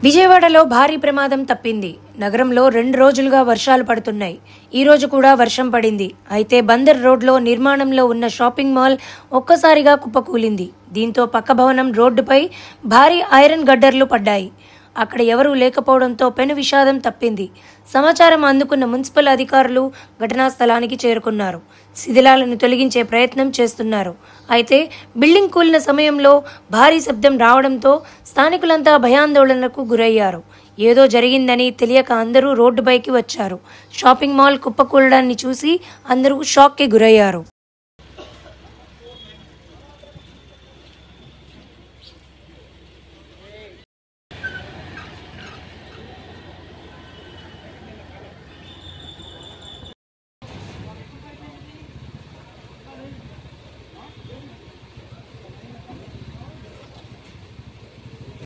విజయవాడలో భారీ ప్రమాదం తప్పింది. నగరంలో 2 రోజులుగా వర్షాలు పడుతున్నాయి. ఈ రోజు కూడా వర్షం పడింది. అయితే బందర్ రోడ్లో నిర్మాణంలో ఉన్న షాపింగ్ మాల్ ఒక్కసారిగా కుప్పకూలింది. దీంతో పక్క భవనం రోడ్డుపై భారీ ఐరన్ గడ్డర్లు పడ్డాయి. అక్కడ ఎవరూ లేకపోవడంతో పెను విషాదం తప్పింది. సమాచారం అందుకున్న మున్సిపల్ అధికారులు ఘటనా స్థలానికి చేరుకున్నారు. శిథిలాలను తొలగించే ప్రయత్నం చేస్తున్నారు. అయితే బిల్డింగ్ కూలిన సమయంలో భారీ శబ్దం రావడంతో స్థానికులంతా భయాందోళనకు గురయ్యారు. ఏదో జరిగిందని తెలియక అందరూ రోడ్డుపైకి వచ్చారు. షాపింగ్ మాల్ కుప్పకూలడాన్ని చూసి అందరూ షాక్కి గురయ్యారు.